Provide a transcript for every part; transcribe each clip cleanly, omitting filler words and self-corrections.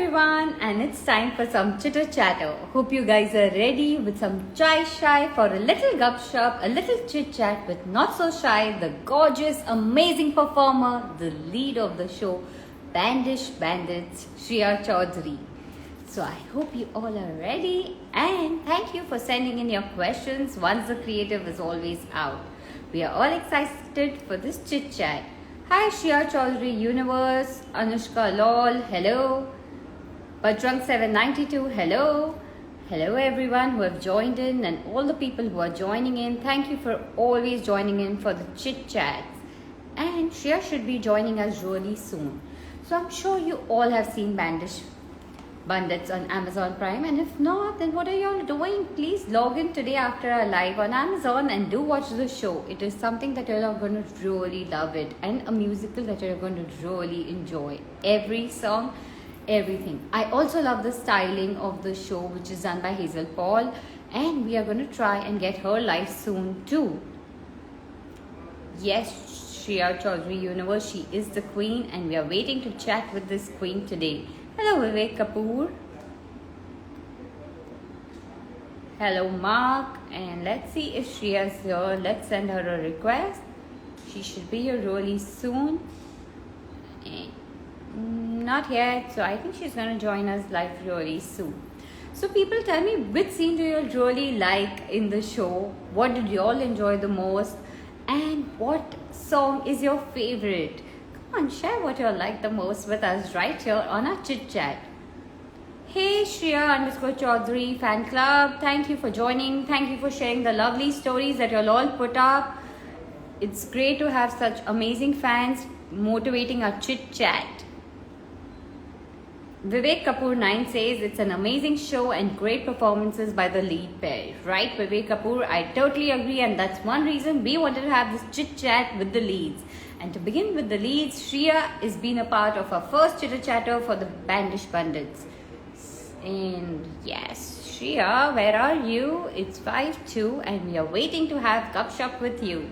everyone, and it's time for some chitter chatter. Hope you guys are ready with some chai shy for a little gup shop, a little chit chat with not so shy, the gorgeous, amazing performer, the lead of the show, Bandish Bandits, Shriya Chaudhary. So I hope you all are ready, and thank you for sending in your questions. Once the creative is always out. We are all excited for this chit chat. Hi Shriya Chaudhary Universe, Anushka Lol, hello. Bajrang 792, hello. Hello everyone who have joined in and all the people who are joining in. Thank you for always joining in for the chit chats. And Shriya should be joining us really soon. So I'm sure you all have seen Bandish Bandits on Amazon Prime, and if not, then what are you all doing? Please log in today after our live on Amazon and do watch the show. It is something that you're going to really love it, and a musical that you're going to really enjoy. Every song, everything. I also love the styling of the show, which is done by Hazel Paul, and we are going to try and get her live soon too. Yes, Shriya Chaudhary Universe, she is the queen, and we are waiting to chat with this queen today. Hello Vivek Kapoor. Hello Mark. And let's see if Shriya is here. Let's send her a request. She should be here really soon. Not yet. So I think she's going to join us live really soon. So people, tell me, which scene do you all really like in the show? What did you all enjoy the most? And what song is your favorite? Come on, share what you like the most with us right here on our chit chat. Hey Shriya_Chaudhary fan club, thank you for joining. Thank you for sharing the lovely stories that you'll all put up. It's great to have such amazing fans motivating our chit chat. Vivek Kapoor 9 says it's an amazing show and great performances by the lead pair. Right, Vivek Kapoor? I totally agree, and that's one reason we wanted to have this chit chat with the leads. And to begin with the leads, Shriya is been a part of our first chitter chatter for the Bandish Bandits. And yes, Shriya, where are you? It's 5:02 and we are waiting to have Gup Shop with you.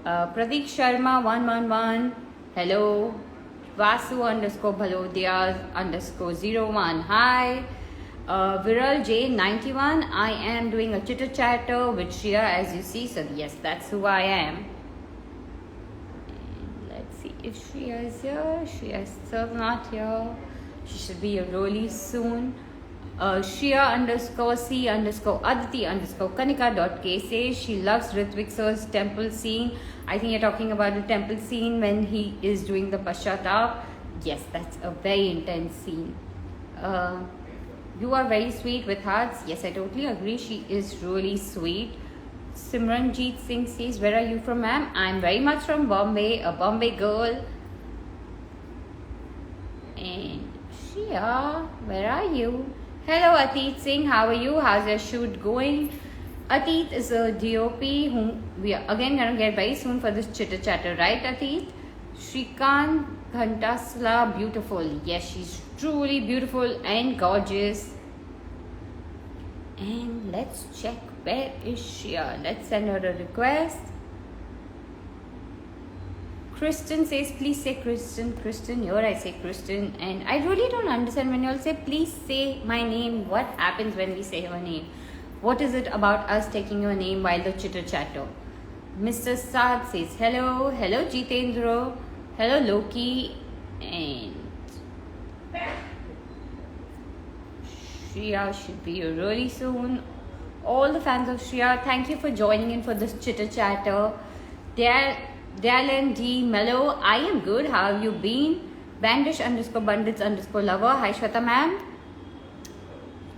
Pradeep Sharma 111, hello. Vasu_Bhalodia_01, hi. Viral J 91, I am doing a chitter chatter with Shriya as you see. So yes, that's who I am. If Shriya is here, Shriya is still not here. She should be here really soon. Shriya_C_Aditi_Kanika.k says she loves Ritvik sir's temple scene. I think you're talking about the temple scene when he is doing the Pashatap. Yes, that's a very intense scene. You are very sweet with hearts. Yes, I totally agree. She is really sweet. Simranjeet Singh says, where are you from, ma'am? I'm very much from Bombay, a Bombay girl. And Shriya, where are you? Hello Atit Singh, how are you? How's your shoot going? Atit is a DOP whom we are again going to get very soon for this chitter chatter, right Atit? Shrikant Ghantasla, beautiful. Yes, she's truly beautiful and gorgeous. And let's check. Where is Shriya? Let's send her a request. Kristen says, please say Kristen. Kristen, here I say Kristen. And I really don't understand when you all say, please say my name. What happens when we say your name? What is it about us taking your name while the chitter chatter? Mr. Saad says, hello. Hello Jitendra. Hello Loki. And Shriya should be here really soon. All the fans of Shriya, thank you for joining in for this chitter chatter. Dalen D Mello, I am good. How have you been? Bandish_Bandits_lover. Hi Shweta ma'am.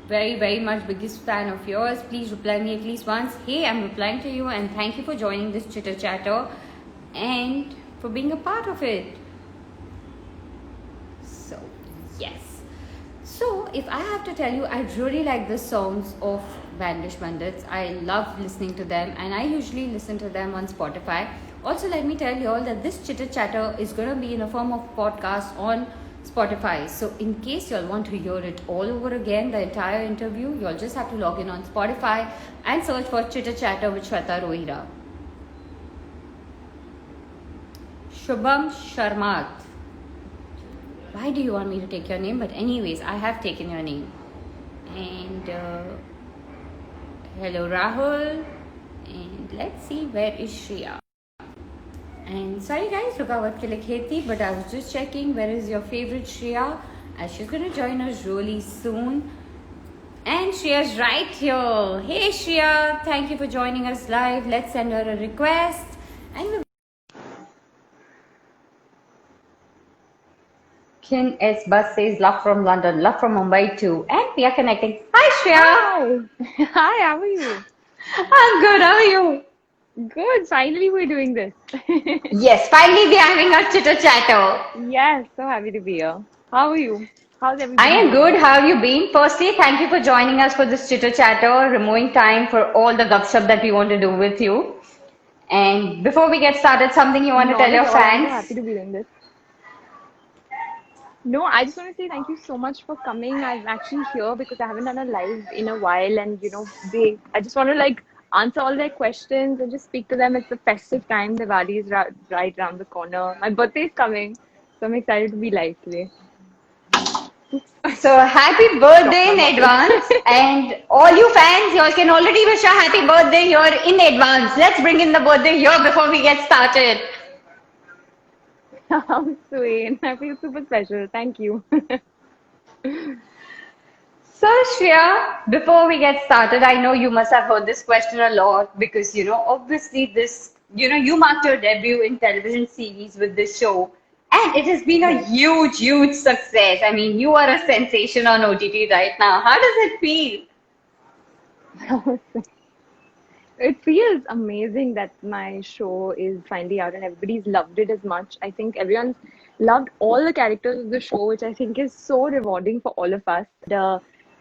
Very, very much biggest fan of yours. Please reply me at least once. Hey, I'm replying to you, and thank you for joining this chitter chatter and for being a part of it. So, yes. So, if I have to tell you, I really like the songs of Bandish Bandits. I love listening to them, and I usually listen to them on Spotify. Also, let me tell you all that this chitter chatter is going to be in a form of podcast on Spotify. So, in case you all want to hear it all over again, the entire interview, you all just have to log in on Spotify and search for Chitter Chatter with Shweta Rohira. Shubham Sharmat. Why do you want me to take your name? But anyways, I have taken your name. And hello Rahul. And let's see, where is Shreya? And sorry guys, रुकावट के लिए खेती, but I was just checking where is your favorite Shreya, as she's gonna join us really soon. And Shreya's right here. Hey Shreya, thank you for joining us live. Let's send her a request. And we Kin S Bus says love from London, love from Mumbai too. And we are connecting. Hi Shreya. Hi. Hi, how are you? I'm good, how are you? Good. Finally, we're doing this. Yes, finally we are having our chitter chatter. Yes, so happy to be here. How are you? How's I everybody am doing? good. How have you been? Firstly, thank you for joining us for this chitter chatter, removing time for all the gupshup that we want to do with you. And before we get started, something you want to tell Not your at all. I'm so fans? happy to be doing this. No, I just want to say thank you so much for coming. I'm actually here because I haven't done a live in a while, and I just want to like answer all their questions and just speak to them. It's a festive time. Diwali is right around the corner. My birthday is coming, so I'm excited to be live today. So happy Drop birthday my in bottle. advance. And all you fans, you all can already wish a happy birthday here in advance. Let's bring in the birthday here before we get started. How sweet. I feel super special. Thank you. So, Shreya, before we get started, I know you must have heard this question a lot because, obviously you marked your debut in television series with this show, and it has been a Right. huge, huge success. I mean, you are a sensation on OTT right now. How does it feel? It feels amazing that my show is finally out and everybody's loved it as much. I think everyone's loved all the characters of the show, which I think is so rewarding for all of us.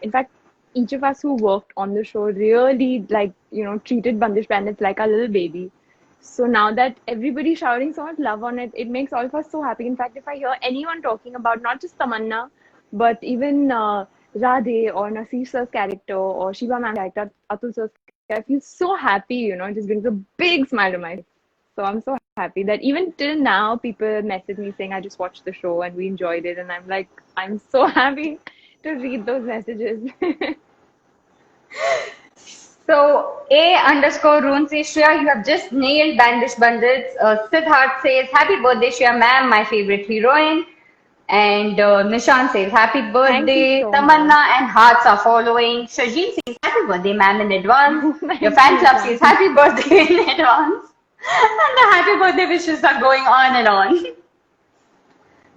In fact, each of us who worked on the show really treated Bandish Bandits like a little baby. So now that everybody's showering so much love on it, it makes all of us so happy. In fact, if I hear anyone talking about not just Tamanna, but even Radhe or Nasir sir's character or Shiva ma'am's character, Atul sir's I feel so happy, it just brings a big smile to my face. So I'm so happy that even till now, people message me saying, I just watched the show and we enjoyed it. And I'm like, I'm so happy to read those messages. So, A underscore Rune says, Shreya, you have just nailed Bandish Bandits. Siddharth says, Happy birthday, Shreya ma'am, my favorite heroine. And Nishan says, Happy Thank you birthday. so much. Tamanna and Hearts are following. Shajin says, Happy birthday, ma'am, in advance. Your Thank fan you, club says, Nishan. Happy birthday in advance. And the happy birthday wishes are going on and on.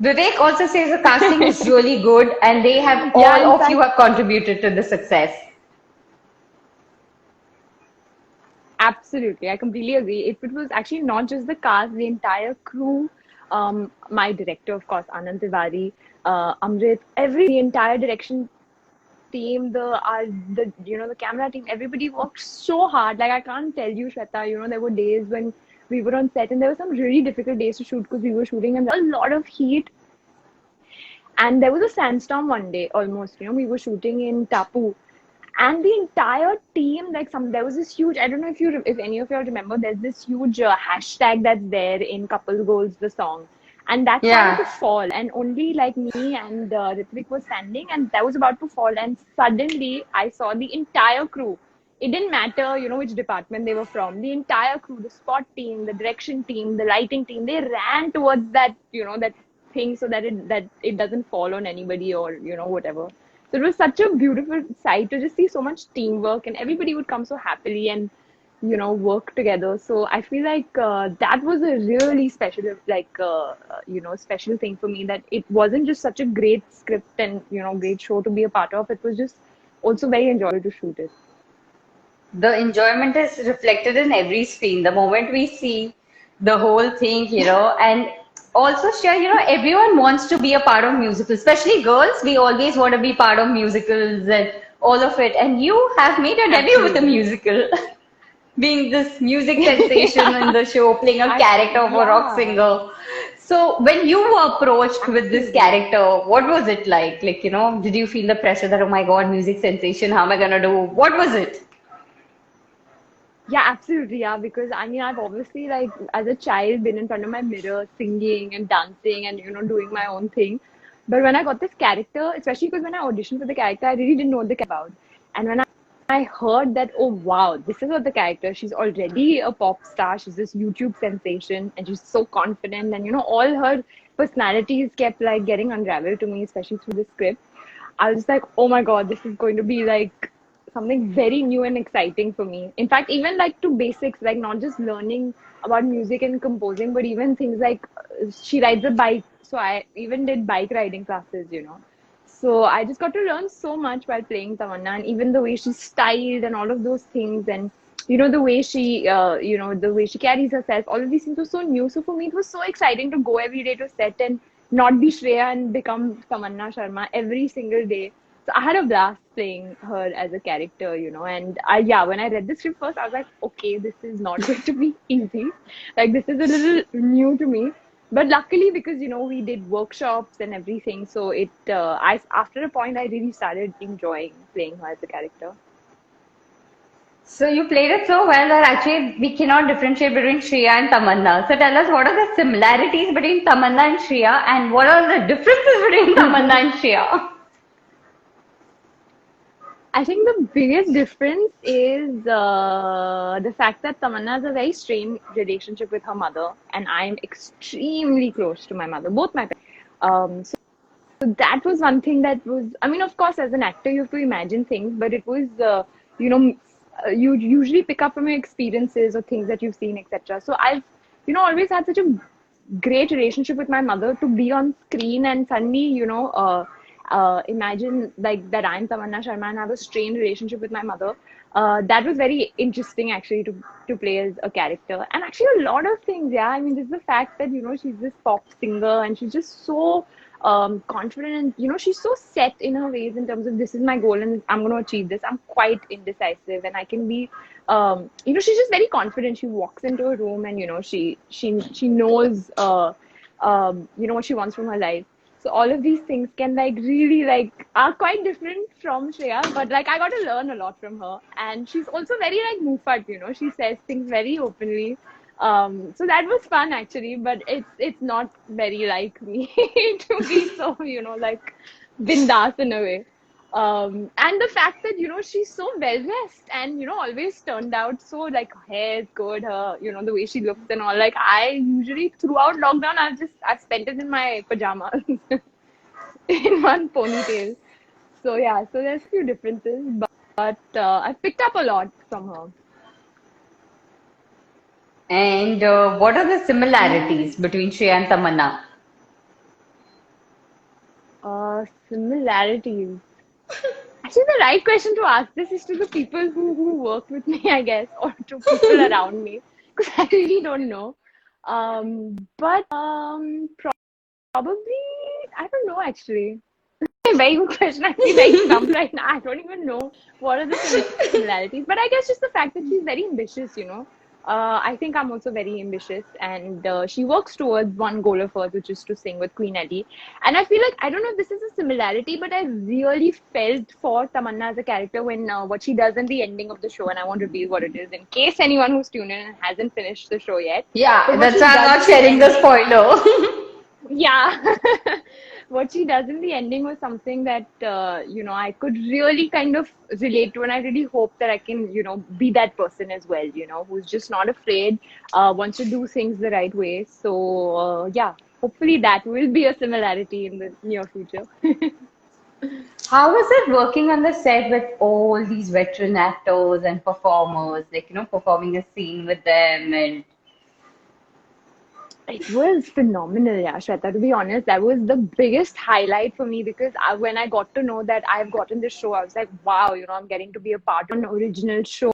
Vivek also says the casting is really good and they have Yeah, all in of you fact, have contributed to the success. absolutely. I completely agree. It was actually not just the cast, the entire crew, my director, of course, Anand Tiwari, Amrit, the entire direction team, the camera team, everybody worked so hard. Like I can't tell you, Shweta, there were days when we were on set and there were some really difficult days to shoot because we were shooting and a lot of heat. And there was a sandstorm one day almost, we were shooting in Tapu. And the entire team, there was this huge, I don't know if any of y'all remember, there's this huge hashtag that's there in Couple Goals, the song. And that started to Yeah. fall, and only like me and Ritvik was standing, and that was about to fall. And suddenly, I saw the entire crew. It didn't matter, which department they were from. The entire crew, the spot team, the direction team, the lighting team, they ran towards that thing so that it doesn't fall on anybody or whatever. So it was such a beautiful sight to just see so much teamwork, and everybody would come so happily and work together. So I feel like that was a really special special thing for me, that it wasn't just such a great script and great show to be a part of. It was just also very enjoyable to shoot it. The enjoyment is reflected in every screen. The moment we see the whole thing, and also share, everyone wants to be a part of musicals, especially girls. We always want to be part of musicals and all of it. And you have made your debut with a Absolutely. musical, being this music sensation in the show, playing a character of a rock Yeah, singer. So when you were approached with this absolutely. character, what was it like? Like, did you feel the pressure that, oh my God, music sensation, how am I gonna do? What was it? Yeah, absolutely. Yeah, because I mean, I've obviously, like, as a child, been in front of my mirror singing and dancing and, doing my own thing. But when I got this character, especially because when I auditioned for the character, I really didn't know what the character about. And when I heard that, oh wow, this is what the character. She's already a pop star. She's this YouTube sensation, and she's so confident. And all her personalities kept like getting unraveled to me, especially through the script. I was like, oh my god, this is going to be like something very new and exciting for me. In fact, even like to basics, like not just learning about music and composing, but even things like she rides a bike. So I even did bike riding classes. So I just got to learn so much while playing Tamanna, and even the way she's styled and all of those things, and the way the way she carries herself. All of these things were so new. So for me, it was so exciting to go every day to set and not be Shreya and become Tamanna Sharma every single day. So I had a blast playing her as a character. And when I read the script first, I was like, okay, this is not going to be easy. Like this is a little new to me. But luckily, because we did workshops and everything, so I after a point I really started enjoying playing her as a character. So you played it so well that actually we cannot differentiate between Shreya and Tamanna. So tell us, what are the similarities between Tamanna and Shreya, and what are the differences between Tamanna and Shreya? I think the biggest difference is the fact that Tamanna has a very strained relationship with her mother, and I'm extremely close to my mother, both my parents. So that was one thing that was, I mean, of course, as an actor, you have to imagine things, but it was, you know, you usually pick up from your experiences or things that you've seen, etc. So I've, always had such a great relationship with my mother to be on screen and suddenly, imagine like that I'm Tamanna Sharma and have a strained relationship with my mother. That was very interesting actually to play as a character. And actually a lot of things, yeah. I mean, there's the fact that, she's this pop singer and she's just so confident and, she's so set in her ways in terms of this is my goal and I'm going to achieve this. I'm quite indecisive and I can be, she's just very confident. She walks into a room and, she knows, what she wants from her life. So all of these things can like really like are quite different from Shreya, but like I got to learn a lot from her. And she's also very like Mufat. She says things very openly. So that was fun actually, but it's not very like me to be so, like bindas in a way. And the fact that, she's so well dressed and, always turned out so like her hair is good, her, the way she looks and all. Like I usually throughout lockdown, I've spent it in my pajamas in one ponytail. So yeah, so there's a few differences, but I've picked up a lot from her. And what are the similarities between Shreya and Tamanna? Similarities. Actually, the right question to ask this is to the people who work with me, I guess, or to people around me, because I really don't know. But probably, I don't know actually. Very good question. I feel like stumped right now. I don't even know what are the similarities, but I guess just the fact that she's very ambitious. I think I'm also very ambitious, and she works towards one goal of hers, which is to sing with Queen Ellie. And I feel like I don't know if this is a similarity, but I really felt for Tamanna as a character when what she does in the ending of the show, and I won't reveal what it is in case anyone who's tuned in and hasn't finished the show yet. Yeah, But what that's she why I'm does not in the sharing the ending, spoiler. yeah. What she does in the ending was something that I could really kind of relate to, and I really hope that I can be that person as well, who's just not afraid, wants to do things the right way. So yeah, hopefully that will be a similarity in the near future. How was it working on the set with all these veteran actors and performers, like, performing a scene with them and It was phenomenal, yeah, Shweta. To be honest, that was the biggest highlight for me because when I got to know that I've gotten this show, I was like, wow, I'm getting to be a part of an original show,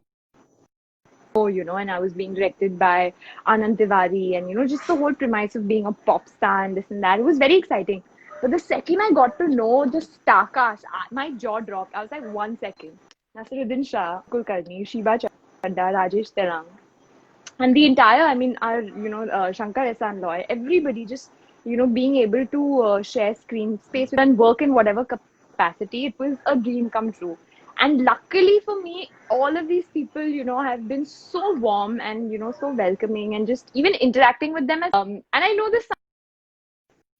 and I was being directed by Anand Tiwari, and just the whole premise of being a pop star and this and that. It was very exciting. But the second I got to know the star cast, my jaw dropped. I was like, 1 second. Nasiruddin Shah, Kulkarni, Shiba Chadda, Rajesh Telang, and the entire, I mean, our, Shankar Ehsaan Loy, everybody just, being able to share screen space and work in whatever capacity, it was a dream come true. And luckily for me, all of these people, have been so warm and, so welcoming and just even interacting with them. And I know this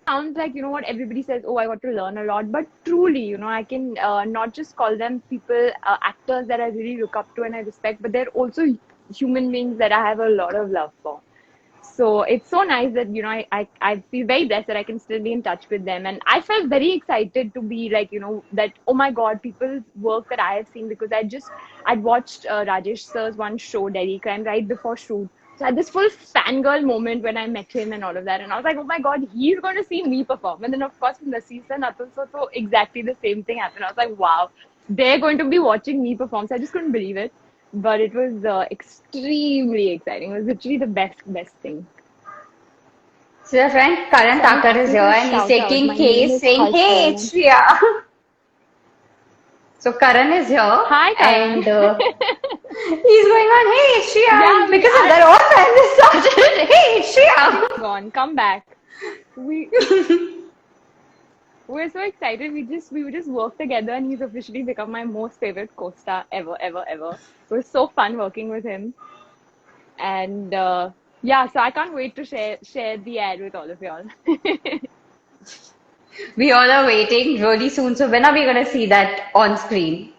sounds like, what everybody says, oh, I got to learn a lot. But truly, I can not just call them people, actors that I really look up to and I respect, but they're also human beings that I have a lot of love for. So it's so nice that, I feel very blessed that I can still be in touch with them. And I felt very excited to be like, that, oh my God, people's work that I have seen, because I'd watched Rajesh sir's one show, Delhi Crime, right before shoot. So I had this full fangirl moment when I met him and all of that. And I was like, oh my God, he's going to see me perform. And then, of course, from the season, Atul, so exactly the same thing happened. I was like, wow, they're going to be watching me perform. So I just couldn't believe it. But it was extremely exciting. It was literally the best thing. So your friend Karan So I Thakur is wanted here to and he's shout out. taking My name case is saying, "Hey, Harshvarna. it's Shreya." So Karan is here Hi, Karan. and he's going on, "Hey, it's Shreya," Yeah, and because of that, all fans have started, "Hey, it's Shreya." gone. Come back. We we're so excited. We would just work together, and he's officially become my most favorite co-star ever, ever, ever. So it's so fun working with him, and yeah, so I can't wait to share the ad with all of y'all. We all are waiting really soon. So when are we gonna see that on screen?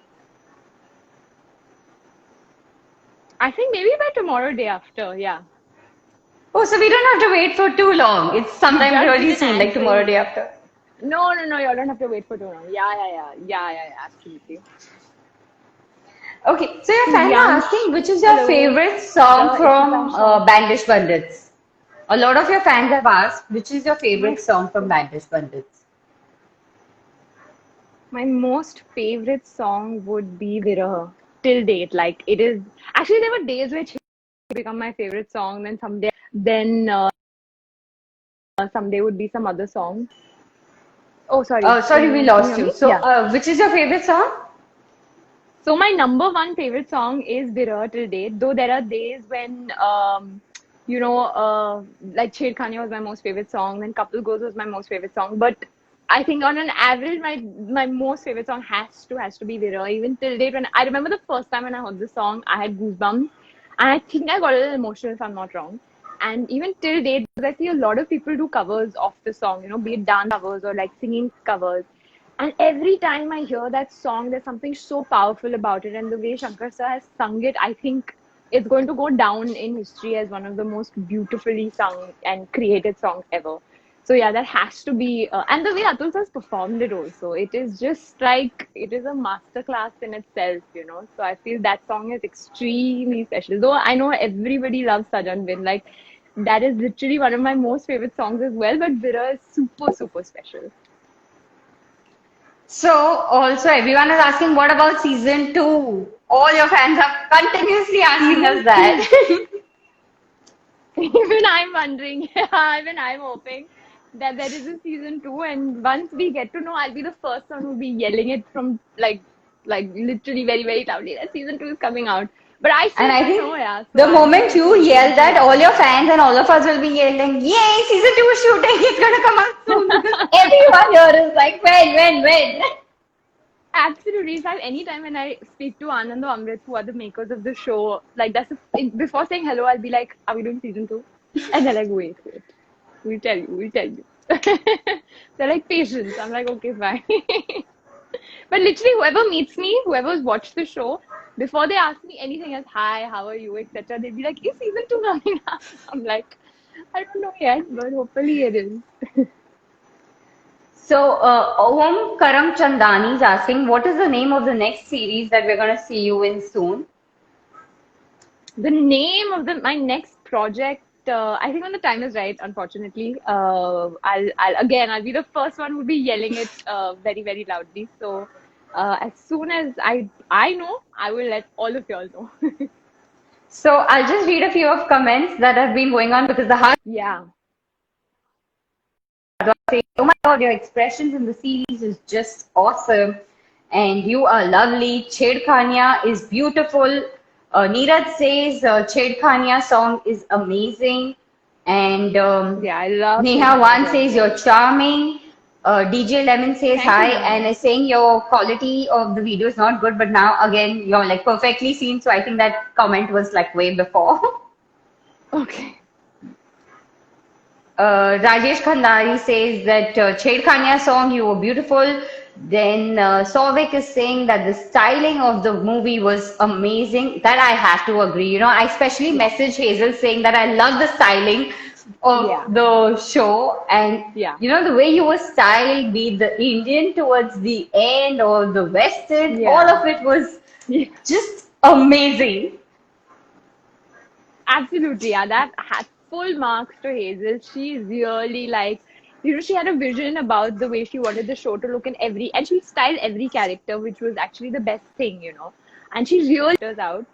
I think maybe by tomorrow, day after. Yeah, Oh, so we don't have to wait for too long. It's we sometime just did really an soon, ad like tomorrow, saying day after. no, no, no. Y'all don't have to wait for too long. Yeah. Absolutely. Okay, so your fans are Divyansh, asking which is your hello. favorite song Ikita from Shah. Bandish Bandits? A lot of your fans have asked which is your My favorite song from Bandish Bandits? my most favorite song would be Virah till date. Like it is actually there were days where Chhe become my favorite song. Then someday would be some other song. Oh, sorry. Sorry, we Can you lost hear you. me? So, Yeah. which is your favorite song? So my number one favorite song is Virah till date. Though there are days when like Chhed was my most favorite song, then Couple Goes was my most favorite song. But I think on an average, my most favorite song has to be Virah. Even till date, when I remember the first time when I heard the song, I had goosebumps, and I think I got a little emotional if I'm not wrong. And even till date, because I see a lot of people do covers of the song, be it dance covers or like singing covers. And every time I hear that song, there's something so powerful about it. And the way Shankar sir has sung it, I think it's going to go down in history as one of the most beautifully sung and created songs ever. So yeah, that has to be, and the way Atul sir has performed it also, it is just like it is a masterclass in itself. So I feel that song is extremely special. Though I know everybody loves Sajan Bin, like that is literally one of my most favorite songs as well. But Vira is super super special. So, also everyone is asking what about season 2? All your fans are continuously asking us Season that. two. Even I'm wondering, even I'm hoping that there is a season two, and once we get to know, I'll be the first one who'll be yelling it from like literally very, very loudly that season two is coming out. But I And still I don't think know, yeah. So the I'm just moment you hoping yell season two that, all your happens. fans and all of us will be yelling, "Yay, season 2 is shooting! It's gonna come out soon!" Because everyone here is like, when? Absolutely. So anytime when I speak to Anand or Amrit, who are the makers of the show, like before saying hello, I'll be like, "Are we doing season two?" And they're like, "Wait. We'll tell you." They're like, "Patience." I'm like, "Okay, fine." But literally, whoever meets me, whoever's watched the show, before they ask me anything else, "Hi, how are you?" etc., they'll be like, "Is season two coming up?" I'm like, "I don't know yet, but hopefully it is." So, Om Karam Chandani is asking, what is the name of the next series that we're gonna see you in soon? The name of my next project, I think when the time is right, unfortunately, I'll be the first one who'll be yelling it very, very loudly. So as soon as I know, I will let all of y'all know. So, I'll just read a few of comments that have been going on because the heart Yeah. saying, "Oh my God, your expressions in the series is just awesome, and you are lovely. Ched Khania is beautiful." Neeraj says, "Ched Khania song is amazing," and Yeah, I love Neha Shirkhani's One as says, "You're well. charming." DJ Lemon says Thank you hi so and much. is saying your quality of the video is not good, but now again you're like perfectly seen. So I think that comment was like way before. Okay. Rajesh Khandari says that Ched Khania song, you were beautiful. Then Souvik is saying that the styling of the movie was amazing. That I have to agree. You know, I especially Yeah, messaged Hazel saying that I love the styling of yeah, the show. And, yeah, you know, the way you were styled, be it the Indian towards the end or the Western, all yeah. of it was Yeah. just amazing. Absolutely, yeah. That had full marks to Hazel. She really she had a vision about the way she wanted the show to look in and she styled every character, which was actually the best thing. And she really us out.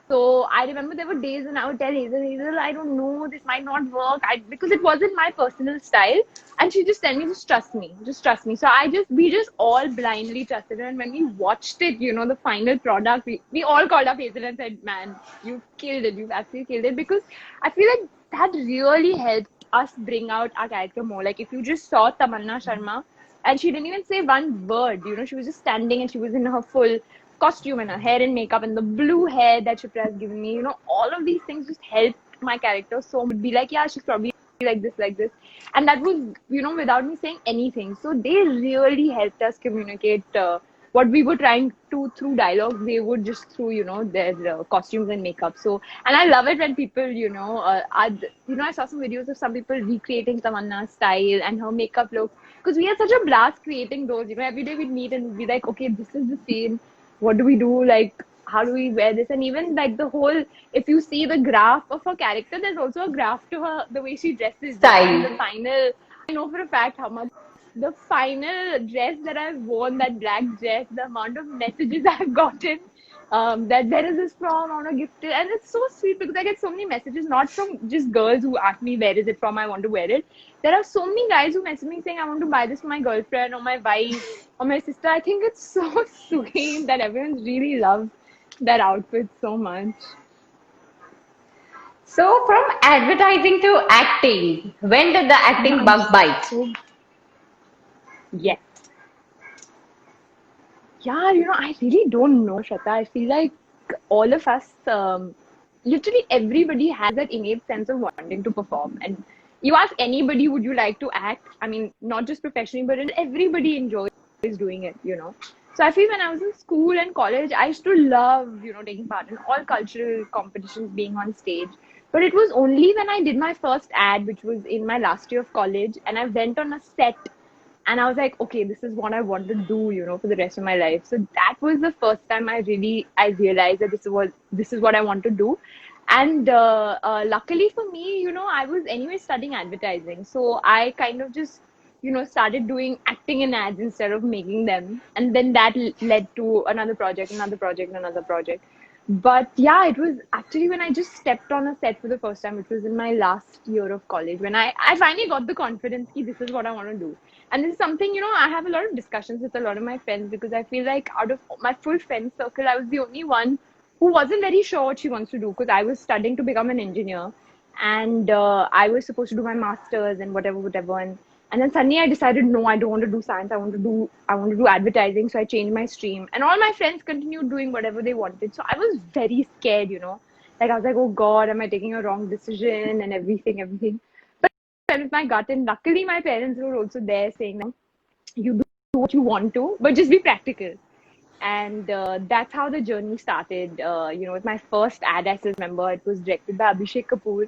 So I remember there were days when I would tell Hazel, I don't know, this might not work. Because it wasn't my personal style. And she just tell me, just trust me. So we just all blindly trusted her. And when we watched it, the final product, we all called up Hazel and said, man, you killed it. You've absolutely killed it. Because I feel like that really helped us bring out our character more. Like if you just saw Tamanna Sharma, and she didn't even say one word, she was just standing and she was in her full costume and her hair and makeup and the blue hair that Chitra has given me, all of these things just helped my character so much. Be like, yeah, she's probably like this, like this. And that was, without me saying anything. So they really helped us communicate what we were trying to through dialogue. They would just through, their costumes and makeup. So, and I love it when people, I saw some videos of some people recreating Tamanna's style and her makeup look. Because we had such a blast creating those. Every day we'd meet and we'd be like, okay, this is the scene, what do we do, like how do we wear this, and even like the whole, if you see the graph of her character, there's also a graph to her, the way she dresses, and the Style. final, I know for a fact how much the final dress that I've worn, that black dress, the amount of messages I've gotten, that where is this from, I want to gift it. And it's so sweet because I get so many messages, not from just girls who ask me where is it from, I want to wear it. There are so many guys who message me saying I want to buy this for my girlfriend or my wife or my sister. I think it's so sweet that everyone's really loved that outfit so much. So, from advertising to acting, when did the You know, acting I'm bug bite? so yes. Yeah, I really don't know, Shraddha. I feel like all of us, literally everybody has that innate sense of wanting to perform. And you ask anybody, would you like to act? I mean, not just professionally, but everybody enjoys doing it. So I feel when I was in school and college, I used to love, taking part in all cultural competitions, being on stage. But it was only when I did my first ad, which was in my last year of college, and I went on a set and I was like, okay, this is what I want to do, for the rest of my life. So that was the first time I realized that this is what I want to do. And luckily for me, I was anyway studying advertising, so I kind of just started doing acting in ads instead of making them, and then that led to another project, another project, another project. But yeah, it was actually when I just stepped on a set for the first time. It was in my last year of college when I finally got the confidence that this is what I want to do. And this is something, I have a lot of discussions with a lot of my friends because I feel like out of my full friend circle, I was the only one who wasn't very sure what she wants to do because I was studying to become an engineer and I was supposed to do my master's and whatever, whatever. And then suddenly I decided, no, I don't want to do science. I want to do advertising. So I changed my stream. And all my friends continued doing whatever they wanted. So I was very scared. Like I was like, oh God, am I taking a wrong decision and everything. But I went with my gut. And luckily my parents were also there saying that you do what you want to, but just be practical. And that's how the journey started. With my first ad, I still remember it was directed by Abhishek Kapoor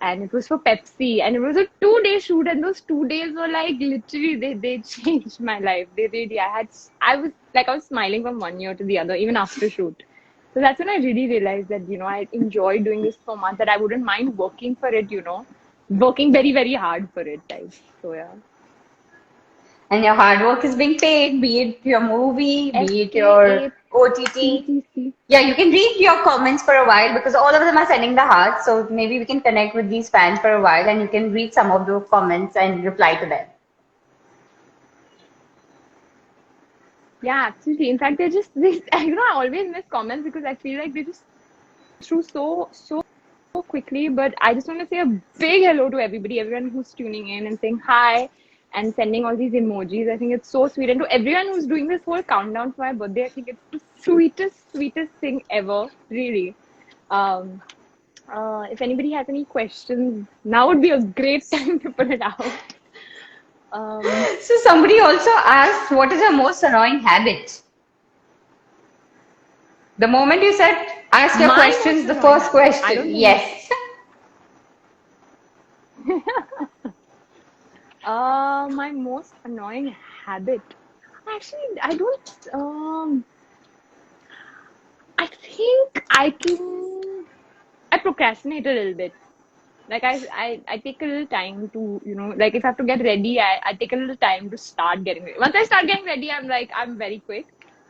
and it was for Pepsi, and it was a 2 day shoot, and those 2 days were like literally they changed my life. They really I was smiling from one year to the other, even after shoot. So that's when I really realized that I enjoy doing this so much that I wouldn't mind working for it, working very very hard for it. Like so, yeah. And your hard work is being paid, be it your movie, be it your SKA OTT. Yeah, you can read your comments for a while because all of them are sending the hearts. So maybe we can connect with these fans for a while and you can read some of the comments and reply to them. Yeah, absolutely. In fact, they're just this. I always miss comments because I feel like they just through so quickly. But I just want to say a big hello to everyone who's tuning in and saying hi and sending all these emojis. I think it's so sweet. And to everyone who's doing this whole countdown for my birthday, I think it's the sweetest thing ever. Really. Um, If anybody has any questions, now would be a great time to put it out. So somebody also asked, what is your most annoying habit? The moment you said ask your My most questions, the annoying first habit. I question, don't think. yes. My most annoying habit. Actually, I don't. I think I can. I procrastinate a little bit. Like I take a little time to, like if I have to get ready, I take a little time to start getting ready. Once I start getting ready, I'm very quick.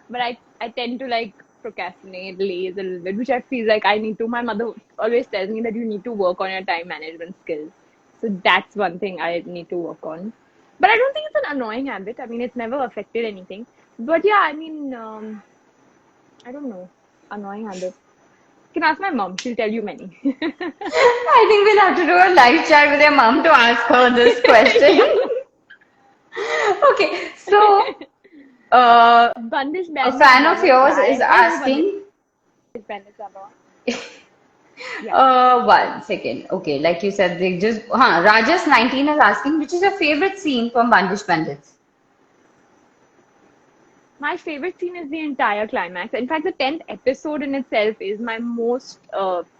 But I tend to like procrastinate, laze a little bit, which I feel like I need to. My mother always tells me that you need to work on your time management skills. So that's one thing I need to work on. But I don't think it's an annoying habit. I mean, it's never affected anything. But yeah, I mean, I don't know. Annoying habit. You can ask my mom. She'll tell you many. I think we'll have to do a live chat with your mom to ask her this question. Yeah. Okay, so uh, Bandish a Bandits fan of never yours is cry. Oh, Bandish asking, Bandits never. Yeah. 1 second. Okay, like you said, they just, Rajas 19 is asking, which is your favorite scene from Bandish Bandits? My favorite scene is the entire climax. In fact, the 10th episode in itself is my most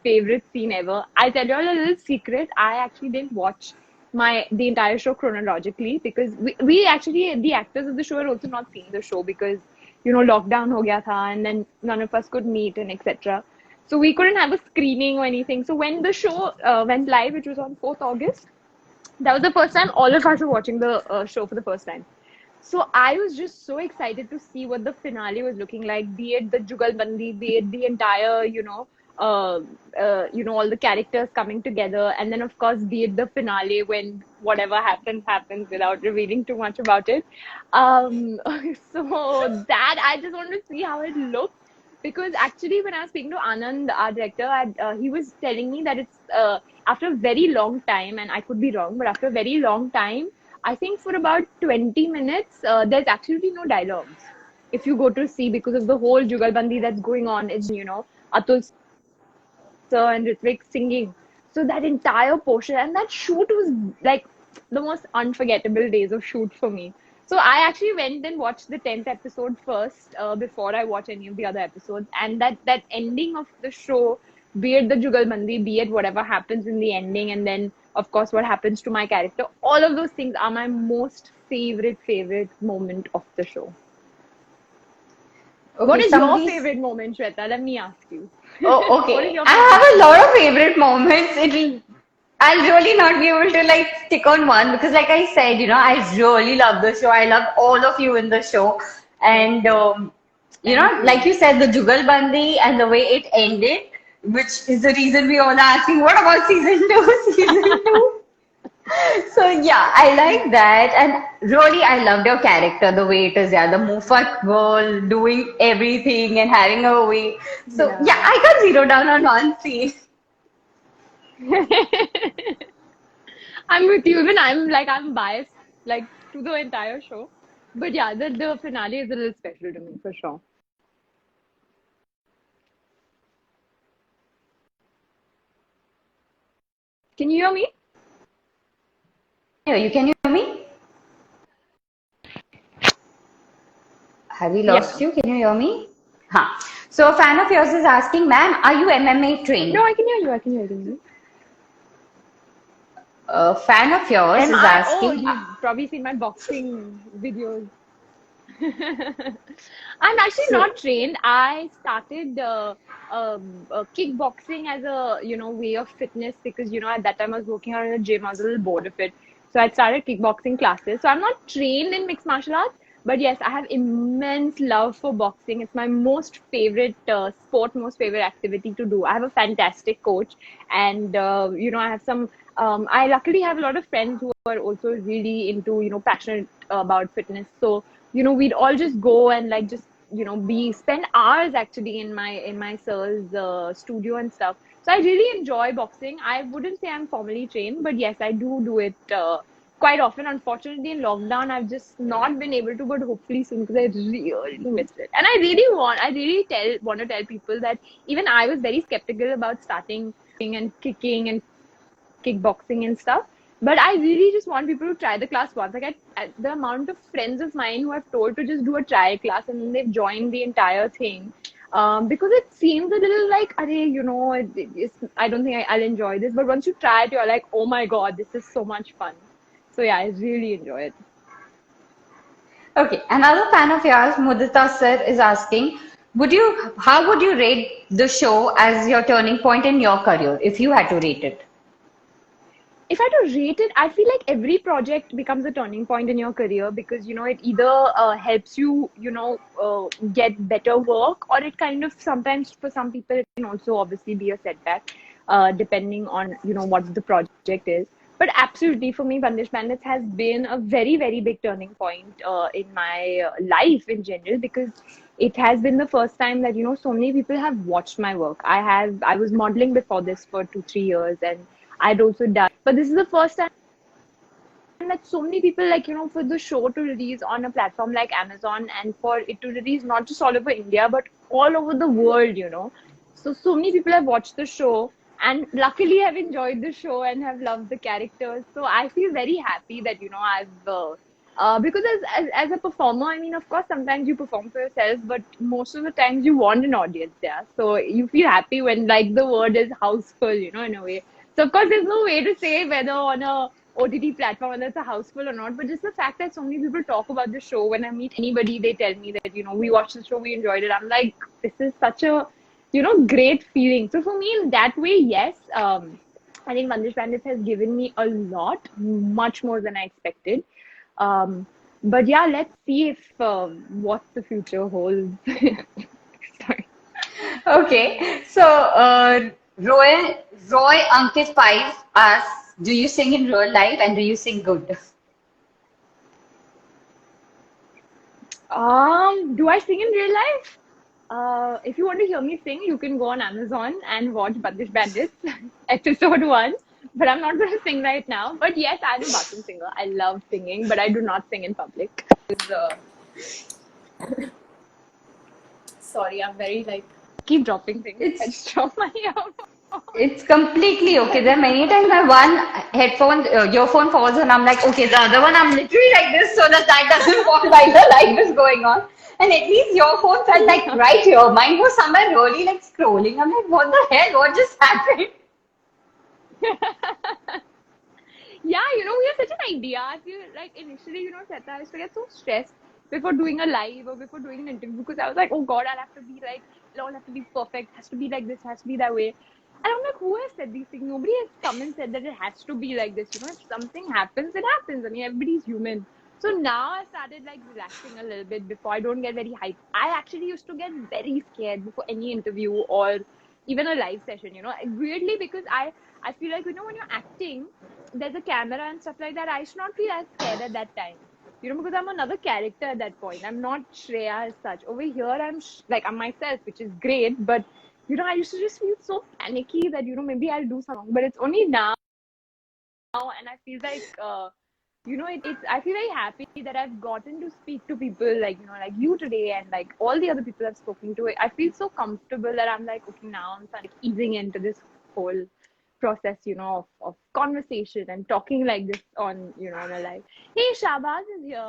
favorite scene ever. I'll tell you all a little secret. I actually didn't watch the entire show chronologically because we actually, the actors of the show, are also not seeing the show because, lockdown ho gaya tha and then none of us could meet and etc. So we couldn't have a screening or anything. So when the show went live, which was on 4th August, that was the first time all of us were watching the show for the first time. So I was just so excited to see what the finale was looking like, be it the Jugalbandi, be it the entire, all the characters coming together, and then of course, be it the finale when whatever happens happens without revealing too much about it. So that I just wanted to see how it looked because actually when I was speaking to Anand, our director, he was telling me that it's after a very long time, and I could be wrong, but after a very long time, I think for about 20 minutes, there's actually no dialogues. If you go to see, because of the whole Jugalbandi that's going on, it's Atul sir and Ritvik singing. So that entire portion and that shoot was like the most unforgettable days of shoot for me. So I actually went and watched the 10th episode first before I watch any of the other episodes. And that ending of the show, be it the Jugalbandi, be it whatever happens in the ending, and then of course what happens to my character, all of those things are my most favorite moment of the show. What Okay, is your somebody's. favorite moment, Shweta? Let me ask you. Oh, What is okay. your I favorite have a lot moment? of favorite moments. I'll really not be able to like stick on one because, like I said, I really love the show. I love all of you in the show, and Thank you. Thank like you. you said, the Jugalbandi and the way it ended, which is the reason we all are asking, what about season two? Season two. So yeah, I like that, and really, I loved your character, the way it is. Yeah, the Mufat girl doing everything and having her way. So yeah, Yeah. I got zero down on one scene. I'm with you. Even I'm biased like to the entire show. But yeah, the finale is a little special to me for sure. Can you hear me? Yeah, you can you hear me? Have we Yeah, lost now. you? Can you hear me? Huh. So a fan of yours is asking, ma'am, are you MMA No, trained? I can hear you. I can hear you. A fan of yours Am is I? Oh, asking, you've probably seen my boxing videos. I'm actually so not trained. I started kickboxing as a way of fitness because at that time I was working out in a gym. I was a little bored of it, so I started kickboxing classes. So I'm not trained in mixed martial arts, but yes, I have immense love for boxing. It's my most favorite sport, most favorite activity to do. I have a fantastic coach, and I have some. I luckily have a lot of friends who are also really into passionate about fitness. So we'd all just go and like just be spend hours actually in my sir's studio and stuff. So I really enjoy boxing. I wouldn't say I'm formally trained, but yes, I do it quite often. Unfortunately, in lockdown, I've just not been able to, but hopefully soon because I really missed it. And I really want to tell people that even I was very skeptical about starting and kicking and kickboxing and stuff. But I really just want people to try the class once. Like the amount of friends of mine who I've told to just do a trial class and then they've joined the entire thing. Because it seems a little like, I don't think I'll enjoy this. But once you try it, you're like, oh my God, this is so much fun. So yeah, I really enjoy it. Okay, another fan of yours, Mudita sir, is asking, how would you rate the show as your turning point in your career if you had to rate it? If I had to rate it, I feel like every project becomes a turning point in your career because it either helps you, get better work, or it kind of sometimes for some people it can also obviously be a setback, depending on what the project is. But absolutely, for me, Bandish Bandits has been a very, very big turning point in my life in general because it has been the first time that so many people have watched my work. I was modeling before this for 2 3 years, and I'd also done, but this is the first time that so many people, like, for the show to release on a platform like Amazon and for it to release not just all over India, but all over the world. So many people have watched the show and luckily have enjoyed the show and have loved the characters. So I feel very happy that, because as a performer, I mean, of course, sometimes you perform for yourself, but most of the times you want an audience there. So you feel happy when, like, the word is houseful, in a way. So of course, there's no way to say whether on a OTT platform whether it's a houseful or not. But just the fact that so many people talk about the show, when I meet anybody, they tell me that we watched the show, we enjoyed it. I'm like, this is such a great feeling. So for me, in that way, yes, I think Bandish Bandits has given me a lot, much more than I expected. Um, but yeah, let's see if what the future holds. Sorry. Okay, so Roy Ankit 5 asks, do you sing in real life and do you sing good? Do I sing in real life? If you want to hear me sing, you can go on Amazon and watch Bandish Bandits episode 1. But I'm not going to sing right now. But yes, I'm a bathroom singer. I love singing, but I do not sing in public. Sorry, I'm very like keep dropping things. I It's just drop my earphone. it's completely okay. There are many times my one earphone falls and I'm like, okay, the other one I'm literally like this so that doesn't fall while the live is going on. And at least your phone felt like right here. Mine was somewhere really like scrolling. I'm like, what the hell? What just happened? Yeah, we have such an idea. I feel like initially, Shweta, I used to get so stressed before doing a live or before doing an interview because I was like, oh God, I'll have to be like, it all have to be perfect, has to be like this, has to be that way. And I'm like, who has said these things? Nobody has come and said that it has to be like this. If something happens, it happens. I mean, everybody's human. So now I started like relaxing a little bit before I don't get very hyped. I actually used to get very scared before any interview or even a live session. Weirdly, because I feel like, when you're acting, there's a camera and stuff like that. I should not feel as scared at that time. Because I'm another character at that point. I'm not Shreya as such. Over here, I'm myself, which is great. But, I used to just feel so panicky that, maybe I'll do something wrong. But it's only now, and I feel like, I feel very happy that I've gotten to speak to people like, like you today and like all the other people I've spoken to. I feel so comfortable that I'm like, okay, now I'm starting easing into this whole process, of conversation and talking like this on a live. Hey, Shabaz is here.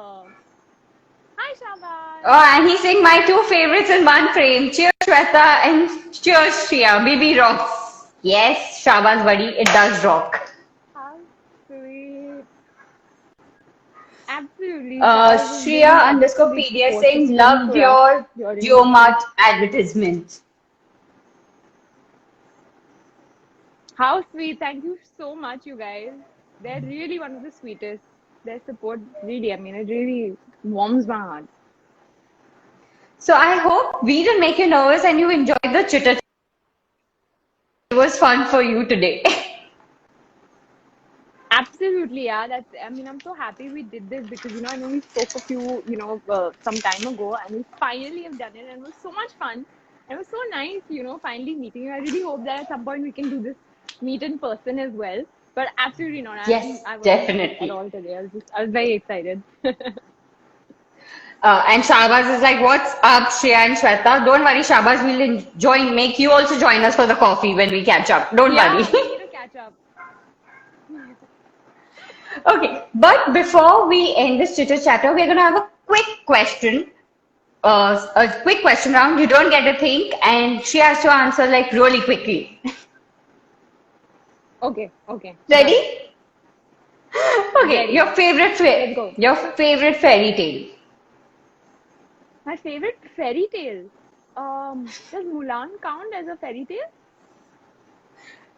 Hi, Shabaz. Oh, and he's saying my two favorites in one frame. Cheers, Shweta, and cheers, Shriya. Baby rocks. Yes, Shabazz buddy, it does rock. How sweet. Absolutely. Shabaz has been Shriya underscore absolutely PDS supportive saying loved your during this thing. Geomart advertisement. How sweet. Thank you so much, you guys. They're really one of the sweetest. Their support really, I mean, it really warms my heart. So I hope we didn't make you nervous and you enjoyed the chitter. It was fun for you today. Absolutely, yeah. I mean, I'm so happy we did this because, I know we spoke a few, some time ago and we finally have done it and it was so much fun. It was so nice, finally meeting you. I really hope that at some point we can do this meet in person as well. But absolutely not. Yes, I wasn't nervous at definitely. all today. I was very excited. And Shahbaz is like, "What's up, Shreya and Shweta? Don't worry, Shahbaz, we'll join, make you also join us for the coffee when we catch up. Don't worry." Yeah, we need to catch up. Okay, but before we end this chitter chatter, we're gonna have a quick question, a quick question round. You don't get to think, and she has to answer like really quickly. Okay, okay, done. Ready? Okay, Ready. Let's go. your favorite fairy tale. My favorite fairy tale. Does Mulan count as a fairy tale?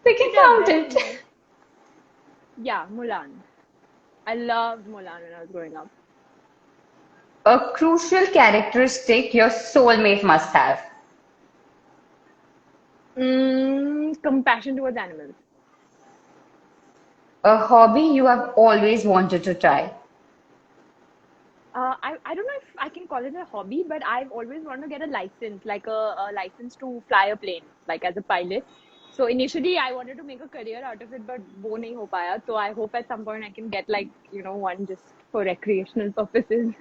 We can It does, count right? it. Yeah. Yeah, Mulan. I loved Mulan when I was growing up. A crucial characteristic your soulmate must have. Compassion towards animals. A hobby you have always wanted to try. I don't know if I can call it a hobby, but I've always wanted to get a license, like a license to fly a plane, like as a pilot. So initially, I wanted to make a career out of it, but wo nahi ho paya. So I hope at some point I can get like, one just for recreational purposes.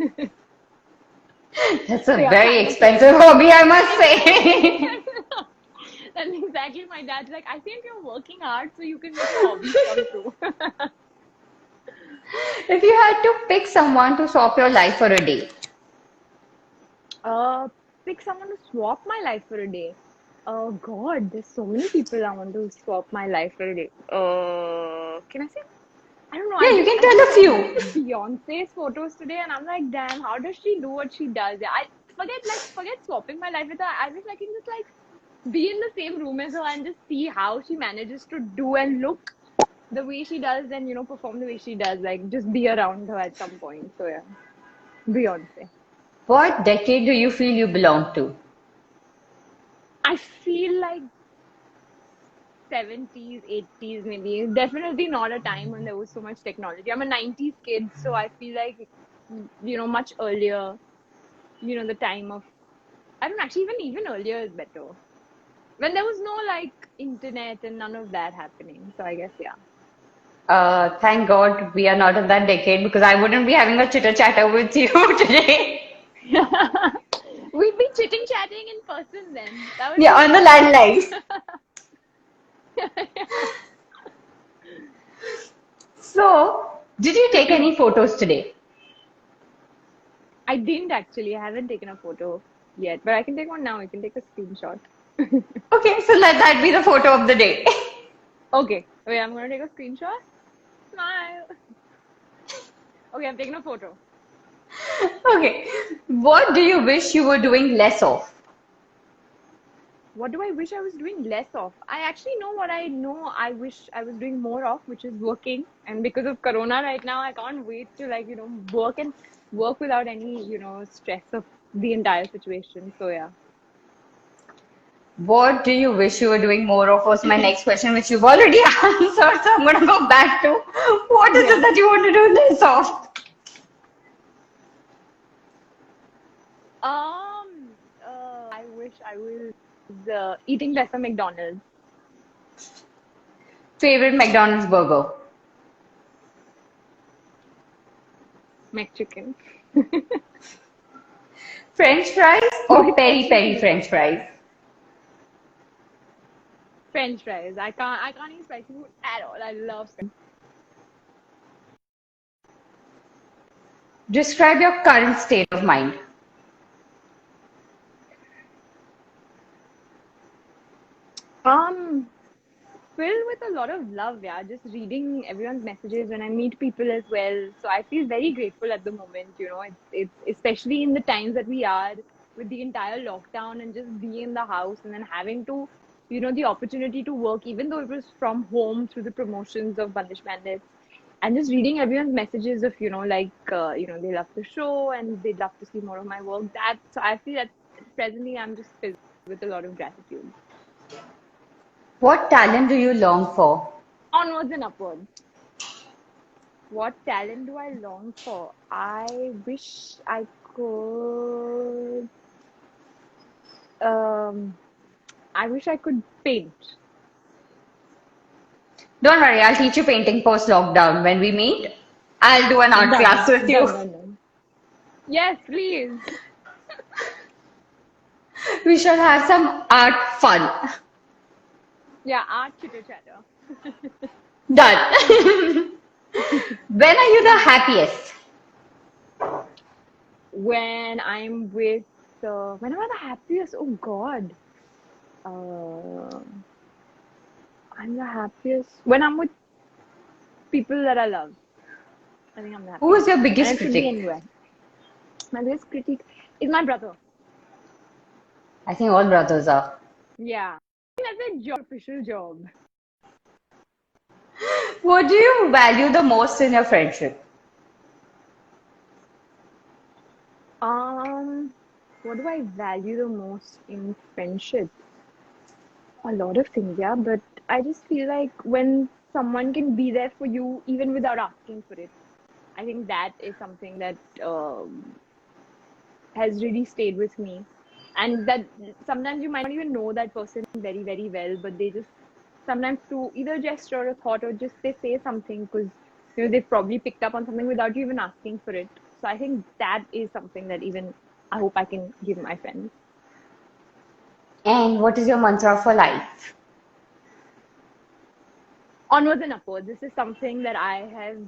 That's a So yeah, very flying a plane. expensive hobby, I must I say. know. That's exactly my dad's like, I think you're working hard so you can make your hobbies come true. If you had to pick someone to swap your life for a day, Uh, Pick someone to swap my life for a day. Oh God, there's so many people I want to swap my life for a day. Can I say? I don't know. yeah, you can I just tell a kept looking at few. Beyonce's photos today, and I'm like, damn, how does she do what she does? Yeah, I forget swapping my life with her. I wish I can just like be in the same room as her and just see how she manages to do and look the way she does, and perform the way she does. Like just be around her at some point. So yeah, Beyonce. What decade do you feel you belong to? I feel like 70s, 80s, maybe. Definitely not a time when there was so much technology. I'm a 90s kid, so I feel like, much earlier, the time of, I don't know, actually, even earlier is better. When there was no like internet and none of that happening. So I guess, yeah. Thank God we are not in that decade because I wouldn't be having a chitter chatter with you today. We'd be chitting chatting in person then. That would Yeah, be on the fun. landline. So, did you take any photos today? I didn't actually. I haven't taken a photo yet, but I can take one now. I can take a screenshot. Okay, so let that be the photo of the day. Okay. Wait, I'm gonna take a screenshot. Smile. Okay, I'm taking a photo. Okay, what do you wish you were doing less of? What do I wish I was doing less of? I actually know what I know I wish I was doing more of, which is working. And because of Corona right now, I can't wait to like, work and work without any, stress of the entire situation. So yeah. What do you wish you were doing more of was my next question, which you've already answered. So I'm going to go back to what is it Yeah. that you want to do less of? I wish I was eating lesser McDonald's. Favorite McDonald's burger? McChicken. French fries or With peri extra peri cheese. French fries? French fries. I can't eat spicy food at all. I love spicy. Describe your current state of mind. Um, Filled with a lot of love, yeah. Just reading everyone's messages when I meet people as well. So I feel very grateful at the moment, it's especially in the times that we are with the entire lockdown and just being in the house and then having to, the opportunity to work, even though it was from home through the promotions of Bandish Bandits. And just reading everyone's messages of, they love the show and they'd love to see more of my work. So I feel that presently I'm just filled with a lot of gratitude. What talent do you long for? Onwards and upwards. What talent do I long for? I wish I could. Um, I wish I could paint. Don't worry, I'll teach you painting post lockdown. When we meet, I'll do an art Done, class with you. done, done, done. Yes, please. We shall have some art fun. Yeah, art chitter chatter. Done. When are you the happiest? When I'm with, when am I the happiest? Oh God. Uh, I'm the happiest when I'm with people that I love. I think I'm the Who happiest. is your And biggest it could be critic? anywhere. My biggest critique is my brother. I think all brothers are. Yeah. I think that's a job, official job. What do you value the most in your friendship? Um, what do I value the most in friendship? A lot of things, yeah, but I just feel like when someone can be there for you even without asking for it, I think that is something that has really stayed with me. And that sometimes you might not even know that person very, very well, but they just sometimes through either gesture or thought or just they say something because they've probably picked up on something without you even asking for it. So I think that is something that even I hope I can give my friends. And what is your mantra for life? Onwards and upwards. This is something that I have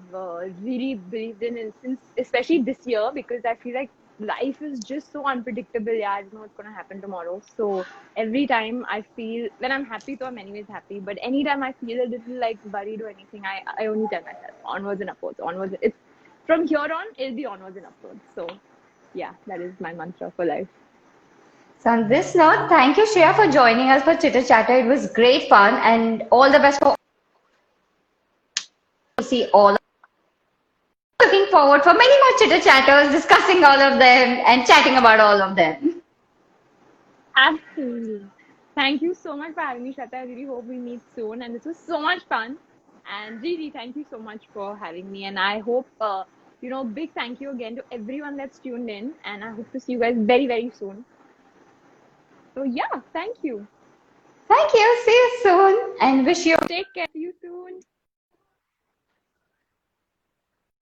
really believed in and since, especially this year, because I feel like life is just so unpredictable. Yeah, I don't know what's going to happen tomorrow. So every time I feel, when I'm happy, though I'm anyways happy, but anytime I feel a little like worried or anything, I only tell myself onwards and upwards. Onwards. It's from here on, it'll be onwards and upwards. So yeah, that is my mantra for life. So on this note, thank you Shreya for joining us for Chitter Chatter. It was great fun and all the best for see all. Looking forward for many more chitter chatters, discussing all of them and chatting about all of them. Absolutely. Thank you so much for having me, Shweta. I really hope we meet soon. And this was so much fun. And Gigi, thank you so much for having me. And I hope, big thank you again to everyone that's tuned in. And I hope to see you guys very, very soon. So, yeah, thank you. Thank you. See you soon and wish you Take care. See you soon.